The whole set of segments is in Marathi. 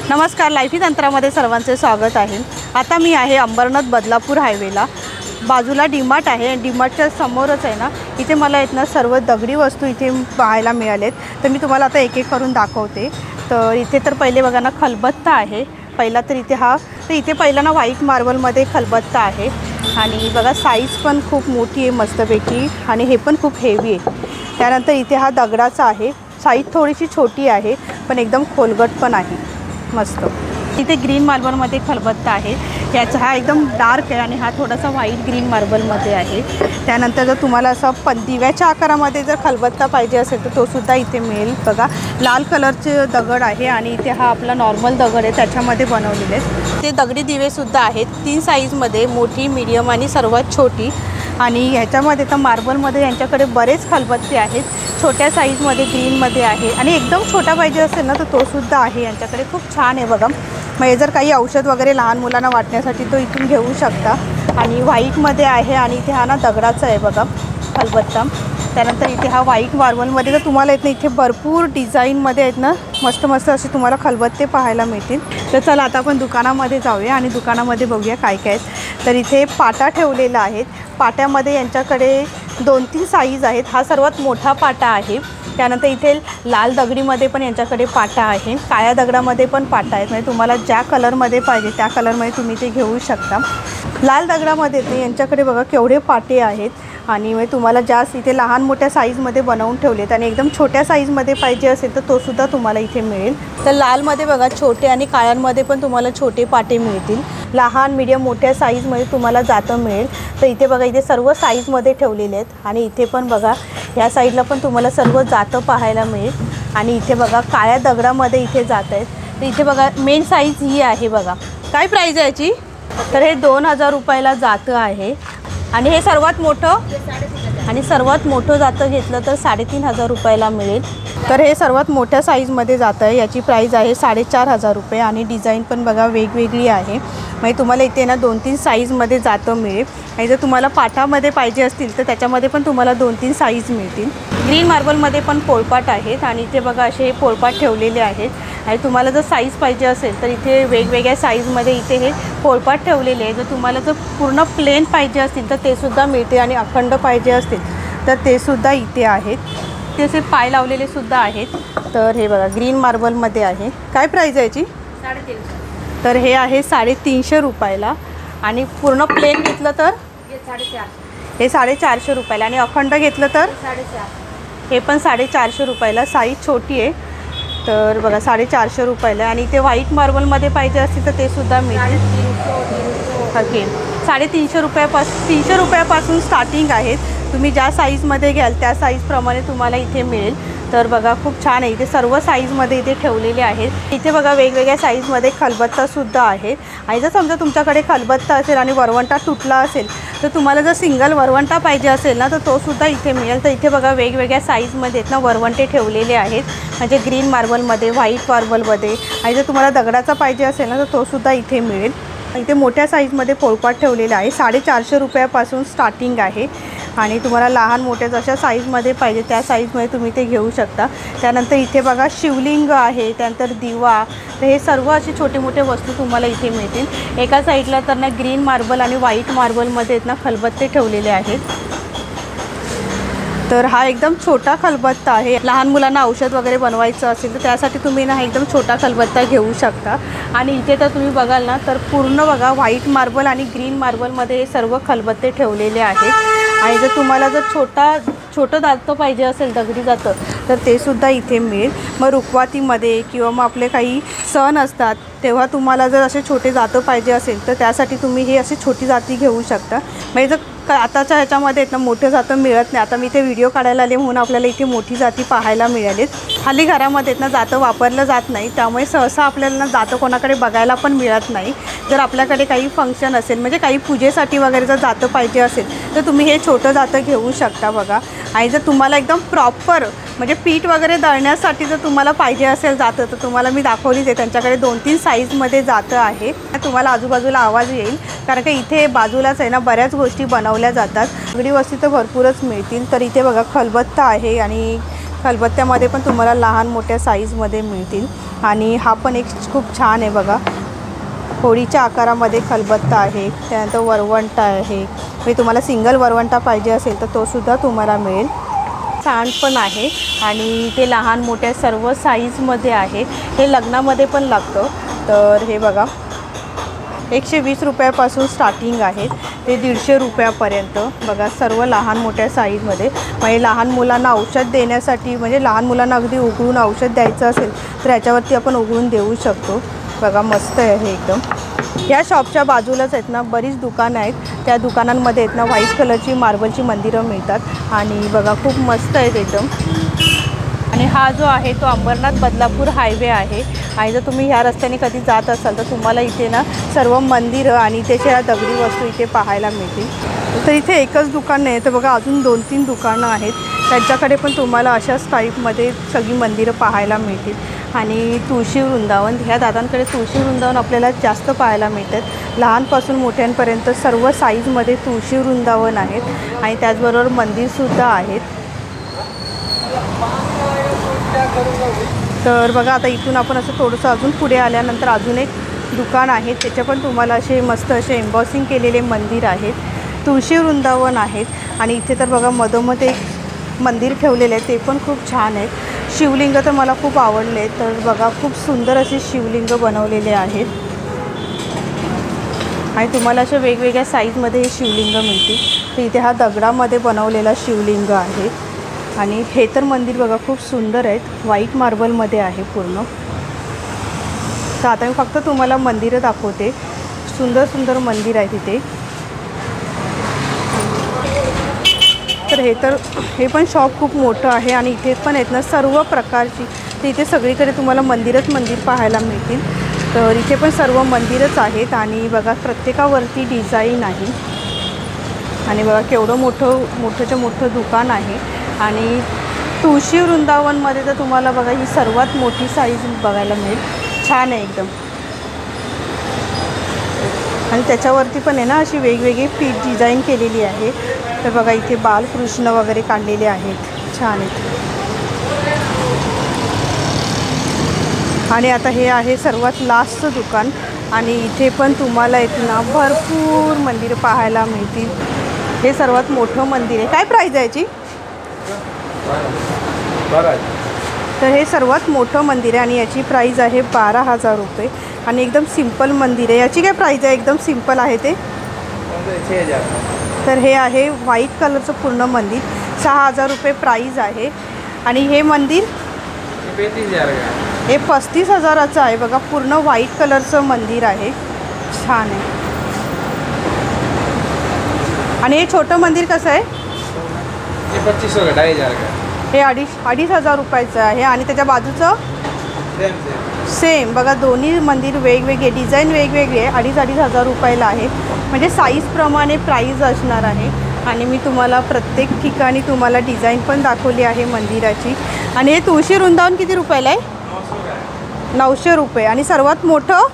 नमस्कार, लाईफी तंत्रामध्ये सर्वांचे स्वागत आहे। आता मी आहे अंबरनाथ बदलापूर हायवेला, बाजूला डीमार्ट आहे। डीमार्टच्या समोरच आहे ना, इथे मला इथनं सर्व दगडी वस्तू इथे पाहायला मिळालेत। तर मी तुम्हाला आता एक एक करून दाखवते। तर इथे तर पहिले बघा ना, खलबत्ता आहे पहिला। तर इथे पहिला ना व्हाईट मार्बलमध्ये खलबत्ता आहे आणि बघा साईज पण खूप मोठी आहे मस्तपैकी, आणि हे पण खूप हेवी आहे। त्यानंतर इथे हा दगडाचा आहे, साईज थोडीशी छोटी आहे पण एकदम खोलगट पण आहे मस्त। इथे ग्रीन मार्बलमध्ये खलबत्ता आहे, याचा हा एकदम डार्क आहे आणि हा थोडासा व्हाईट ग्रीन मार्बलमध्ये आहे। त्यानंतर जर तुम्हाला असं दिव्याच्या आकारामध्ये जर खलबत्ता पाहिजे असेल तर तो सुद्धा इथे मिळेल। बघा लाल कलरचे दगड आहे आणि इथे हा आपला नॉर्मल दगड आहे त्याच्यामध्ये बनवलेले आहेत। ते दगडी दिवे सुद्धा आहेत, 3 साईजमध्ये, मोठी, मीडियम आणि सर्वात छोटी। आणि ह्याच्यामध्ये तर मार्बलमध्ये यांच्याकडे बरेच खलबत्ते आहेत, छोट्या साईजमध्ये ग्रीनमध्ये आहे आणि एकदम छोटा पाहिजे असेल ना तर तो सुद्धा आहे यांच्याकडे। खूप छान आहे बघा। मग हे जर काही औषध वगैरे लहान मुलांना वाटण्यासाठी तो इथून घेऊ शकता। आणि व्हाईटमध्ये आहे आणि इथे हा ना दगडाचा आहे बघा खलबत्ता। त्यानंतर इथे हा व्हाईट मार्बलमध्ये तर तुम्हाला इथे भरपूर डिझाईनमध्ये आहेत ना, मस्त मस्त असे तुम्हाला खलबत्ते पाहायला मिळतील। तर चला आता आपण दुकानामध्ये जाऊया आणि दुकानामध्ये बघूया काय काय आहेत। तर इथे पाटा ठेवलेला आहे, पाट्यामध्ये यांच्याकडे 2-3 साईज आहेत। हा सर्वात मोठा पाटा आहे। त्यानंतर इथे लाल दगडीमध्ये पण यांच्याकडे पाटा आहे, काळ्या दगडामध्ये पण पाटा आहेत, म्हणजे तुम्हाला ज्या कलरमध्ये पाहिजे त्या कलरमध्ये तुम्ही ते घेऊ शकता। लाल दगडामध्ये ते यांच्याकडे बघा केवढे पाटे आहेत, आणि मग तुम्हाला जास्त इथे लहान मोठ्या साईजमध्ये बनवून ठेवलेत। आणि एकदम छोट्या साईजमध्ये पाहिजे असेल तर तो सुद्धा तुम्हाला इथे मिळेल। तर लालमध्ये बघा छोटे आणि काळ्यांमध्ये पण तुम्हाला छोटे पाटे मिळतील। लहान, मीडियम, मोठ्या साईजमध्ये तुम्हाला जातं मिळेल। तर इथे बघा इथे सर्व साईजमध्ये ठेवलेले आहेत, आणि इथे पण बघा ह्या साईडला पण तुम्हाला सर्व जातं पाहायला मिळेल। आणि इथे बघा काळ्या दगडामध्ये इथे जात आहेत। तर इथे बघा मेन साईज ही आहे बघा। काय प्राईज आहे याची? तर हे 2000 रुपयाला जातं आहे। आणि हे सर्वात मोठं जातं घेतलं तर 3500 रुपयाला मिळेल। तर हे सर्वात मोठ्या साईजमध्ये जातं आहे, याची प्राईज आहे 4500 रुपये। आणि डिझाईन पण बघा वेगवेगळी आहे, म्हणजे तुम्हाला इथे ना 2-3 साईजमध्ये जातं मिळेल। आणि जर तुम्हाला पाटामध्ये पाहिजे असतील तर त्याच्यामध्ये पण तुम्हाला 2-3 साईज मिळतील। ग्रीन मार्बलमध्ये पण पोळपाट आहेत, आणि इथे बघा असे पोळपाट ठेवलेले आहेत। आणि तुम्हाला जर साईज पाहिजे असेल तर इथे वेगवेगळ्या साईजमध्ये इथे हे पोळपाट ठेवलेले आहे। जर तुम्हाला जर पूर्ण प्लेन पाहिजे असतील तर ते सुद्धा मिळते, आणि अखंड पाहिजे असतील तर ते सुद्धा इथे आहेत। ते असे पाय लावलेले सुद्धा आहेत। तर हे बघा ग्रीन मार्बलमध्ये आहे। काय प्राईज आहे याची? 350। तर हे आहे 350 रुपयाला। आणि पूर्ण प्लेन घेतलं तर हे 450 रुपयाला, आणि अखंड घेतलं तर हे पण 450 रुपयाला। साईज छोटी आहे तर बघा 450 रुपयाला। आणि ते व्हाईट मार्बलमध्ये पाहिजे असतील तर ते सुद्धा मिळेल। 350 रुपयापासून 300 रुपयापासून स्टार्टिंग आहेत। तुम्ही ज्या साईजमध्ये घ्याल त्या साईजप्रमाणे तुम्हाला इथे मिळेल। तर बघा खूप छान आहे, इथे सर्व साईजमध्ये इथे ठेवलेले आहेत। इथे बघा वेगवेगळ्या साईजमध्ये खलबत्तासुद्धा आहे। आणि जर समजा तुमच्याकडे खलबत्ता असेल आणि वरवंटा तुटला असेल तर तुम्हाला जर सिंगल वरवंटा पाहिजे असेल ना तर तो सुद्धा इथे मिळेल। तर इथे बघा वेगवेगळ्या साईजमध्ये आहेत ना वरवंटे ठेवलेले आहेत, म्हणजे ग्रीन मार्बलमध्ये, व्हाईट मार्बलमध्ये। आणि जर तुम्हाला दगडाचा पाहिजे असेल ना तर तो सुद्धा इथे मिळेल। इथे मोठ्या साईजमध्ये पोळपाट ठेवलेला आहे, 450 रुपयापासून स्टार्टिंग आहे। आणि तुम्हाला लहान मोठ्या जशा साईजमध्ये पाहिजे त्या साईजमध्ये तुम्ही ते घेऊ शकता। त्यानंतर इथे बघा शिवलिंग आहे, त्यानंतर दिवा। तर हे सर्व असे छोटे मोठे वस्तू तुम्हाला इथे मिळतील। एका साईडला तर ना ग्रीन मार्बल आणि व्हाईट मार्बलमध्ये ना खलबत्ते ठेवलेले आहेत। तर हा एकदम छोटा खलबत्ता आहे, लहान मुलांना औषध वगैरे बनवायचं असेल तर त्यासाठी तुम्ही ना एकदम छोटा खलबत्ता घेऊ शकता। आणि इथे तर तुम्ही बघाल ना तर पूर्ण बघा व्हाईट मार्बल आणि ग्रीन मार्बलमध्ये हे सर्व खलबत्ते ठेवलेले आहेत। आणि जर तुम्हाला जर छोटं जातं पाहिजे असेल, दगडी जातं, तर ते सुद्धा इथे मिळेल। मग रुखवातीमध्ये किंवा मग आपले काही सण असतात तेव्हा तुम्हाला जर असे छोटे जातं पाहिजे असेल तर त्यासाठी तुम्ही हे अशी छोटी जाती घेऊ शकता। म्हणजे जर आताच्या ह्याच्यामध्ये ना मोठे जातं मिळत नाही। आता मी इथे व्हिडिओ काढायला आले म्हणून आपल्याला इथे मोठी जाती पाहायला मिळालीत। हल्ली घरामध्ये ना जातं वापरलं जात नाही, त्यामुळे सहसा आपल्याला ना जातं कोणाकडे बघायला पण मिळत नाही। जर आपल्याकडे काही फंक्शन असेल, म्हणजे काही पूजेसाठी वगैरे जर जातं पाहिजे असेल तर तुम्ही हे छोटं जातं घेऊ शकता बघा। आणि जर तुम्हाला एकदम प्रॉपर म्हणजे पीठ वगैरे दळण्यासाठी जर तुम्हाला पाहिजे असेल जातं तर तुम्हाला मी दाखवलीच आहे, त्यांच्याकडे 2-3 साईजमध्ये जातं आहे। तुम्हाला आजूबाजूला आवाज येईल कारण की इथे बाजूलाच आहे ना बऱ्याच गोष्टी बनवल्या जातात। दगडी वस्तू तर भरपूरच मिळतील। तर इथे बघा खलबत्ता आहे, आणि खलबत्त्यामध्ये पण तुम्हाला लहान मोठ्या साईजमध्ये मिळतील। आणि हा पण एक खूप छान आहे बघा, होळीच्या आकारामध्ये खलबत्ता आहे. त्यानंतर वरवंटा आहे, मी तुम्हाला सिंगल वरवंटा पाहिजे असेल तर तो सुद्धा तुम्हाला मिळेल. सांड पण आहे आणि ते लहान मोठ्या सर्व साईजमध्ये आहे. हे लग्नामध्ये पण लागतं. तर हे बघा 120 रुपयापासून स्टार्टिंग आहे ते 150 रुपयापर्यंत बघा, सर्व लहान मोठ्या साईजमध्ये. म्हणजे लहान मुलांना औषध देण्यासाठी, म्हणजे लहान मुलांना अगदी उघडून औषध द्यायचं असेल तर याच्यावरती आपण उघडून देऊ शकतो. बघा मस्त आहे हे एकदम. या शॉपच्या बाजूलाच आहेत ना बरीच दुकानं आहेत. त्या दुकानांमध्ये आहेत ना व्हाईट कलरची मार्बलची मंदिरं मिळतात आणि बघा खूप मस्त आहेत एकदम. आणि हा जो आहे तो अंबरनाथ बदलापूर हायवे आहे. आणि जर तुम्ही ह्या रस्त्याने कधी जात असाल तर तुम्हाला इथे ना सर्व मंदिरं आणि त्याच्या दगडी वस्तू इथे पाहायला मिळतील. तर इथे एकच दुकान नाही तर बघा अजून 2-3 दुकानं आहेत. त्यांच्याकडे पण तुम्हाला अशाच टाईपमध्ये सगळी मंदिरं पाहायला मिळतील. आणि तुळशी वृंदावन, ह्या दादांकडे तुळशी वृंदावन आपल्याला जास्त पाहायला मिळतात. लहानपासून मोठ्यांपर्यंत सर्व साईजमध्ये तुळशी वृंदावन आहेत आणि त्याचबरोबर मंदिरसुद्धा आहेत. तर बघा आता इथून आपण असं थोडंसं अजून पुढे आल्यानंतर अजून एक दुकान आहे. त्याचे पण तुम्हाला असे मस्त असे एम्बॉसिंग केलेले मंदिर आहेत. तुळशी वृंदावन आहेत आणि इथे तर बघा मधोमध एक मंदिर ठेवलेले आहे, ते पण खूप छान आहेत. शिवलिंग तर मला खूप आवडले. तर बघा खूप सुंदर असे शिवलिंग बनवलेले आहेत आणि तुम्हाला अशा वेगवेगळ्या साईजमध्ये हे शिवलिंग मिळतील. तर इथे हा दगडामध्ये बनवलेला शिवलिंग आहे आणि हे तर मंदिर बघा खूप सुंदर आहेत, व्हाईट मार्बलमध्ये आहे पूर्ण. तर आता मी फक्त तुम्हाला मंदिरं दाखवते. सुंदर सुंदर मंदिर आहे तिथे. तर हे पण शॉप खूप मोठं आहे आणि इथे पण आहेत ना सर्व प्रकारची, तर इथे सगळीकडे तुम्हाला मंदिर पाहायला मिळतील. तर इथे पण सर्व मंदिरच आहेत आणि बघा प्रत्येकावरती डिझाईन आहे. आणि बघा केवढं मोठंच्या मोठं दुकान आहे. आणि तुळशी वृंदावनमध्ये तर तुम्हाला बघा ही सर्वात मोठी साईज बघायला मिळेल. छान आहे एकदम. आणि त्याच्यावरती पण आहे ना अशी वेगवेगळी पीठ डिझाईन केलेली आहे. तर बघा इथे बालकृष्ण वगैरे काढलेले आहेत, छान आहेत. आणि आता हे आहे सर्वात लास्टचं दुकान आणि इथे पण तुम्हाला ना भरपूर मंदिरं पाहायला मिळतील. हे सर्वात मोठं मंदिर आहे. काय प्राईज आहे याची? तर हे सर्वात मोठं मंदिर आहे आणि याची प्राईज आहे 12,000 रुपये. आणि एकदम सिंपल मंदिर आहे. याची काय प्राईज आहे? एकदम सिंपल आहे ते. तर हे आहे व्हाईट कलरचं पूर्ण मंदिर, 6,000 रुपये प्राईज आहे. आणि हे मंदिर हे 35,000चं आहे. बघा पूर्ण व्हाईट कलरचं मंदिर आहे, छान आहे. आणि हे छोटं मंदिर कसं आहे? हे 2500 का 2,500 का. हे 2,500 रुपयाचं आहे. आणि त्याच्या बाजूचं सेम बघा, दोन्ही मंदिर वेगवेगळे, डिझाईन वेगवेगळे आहे. 2,500 रुपयाला आहे. म्हणजे साईजप्रमाणे प्राईज असणार आहे. आणि मी तुम्हाला प्रत्येक ठिकाणी तुम्हाला डिझाईन पण दाखवली आहे मंदिराची. आणि हे तुळशी वृंदावन किती रुपयाला आहे? 900 रुपये. आणि सर्वात मोठं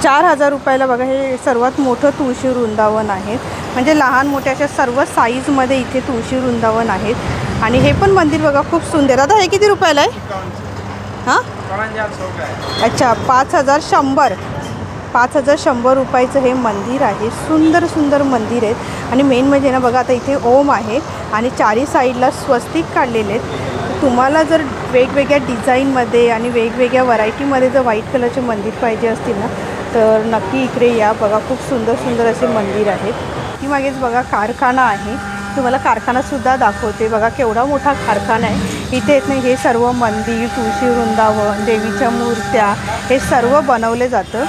4,000 रुपयाला बघा, हे सर्वात मोठं तुळशी वृंदावन आहे. म्हणजे लहान मोठ्या अशा सर्व साईजमध्ये इथे तुळशी वृंदावन आहेत. आणि हे पण मंदिर बघा खूप सुंदर. आता हे किती रुपयाला आहे? हां अच्छा, 5,100 रुपयाचं हे मंदिर आहे. सुंदर सुंदर मंदिर आहेत. आणि मेन म्हणजे ना बघा आता इथे ओम आहे आणि चारी साईडला स्वस्तिक काढलेले आहेत. तुम्हाला जर वेगवेगळ्या डिझाईनमध्ये आणि वेगवेगळ्या व्हरायटीमध्ये जर व्हाईट कलरचे मंदिर पाहिजे असतील ना तर नक्की इकडे या. बघा खूप सुंदर सुंदर असे मंदिर आहेत. की मागेच बघा कारखाना आहे, तुम्हाला कारखानासुद्धा दाखवते. बघा केवढा मोठा कारखाना आहे. इथे येत नाही हे सर्व मंदिर, तुळशी वृंदावन, देवीच्या मूर्त्या हे सर्व बनवले जातं.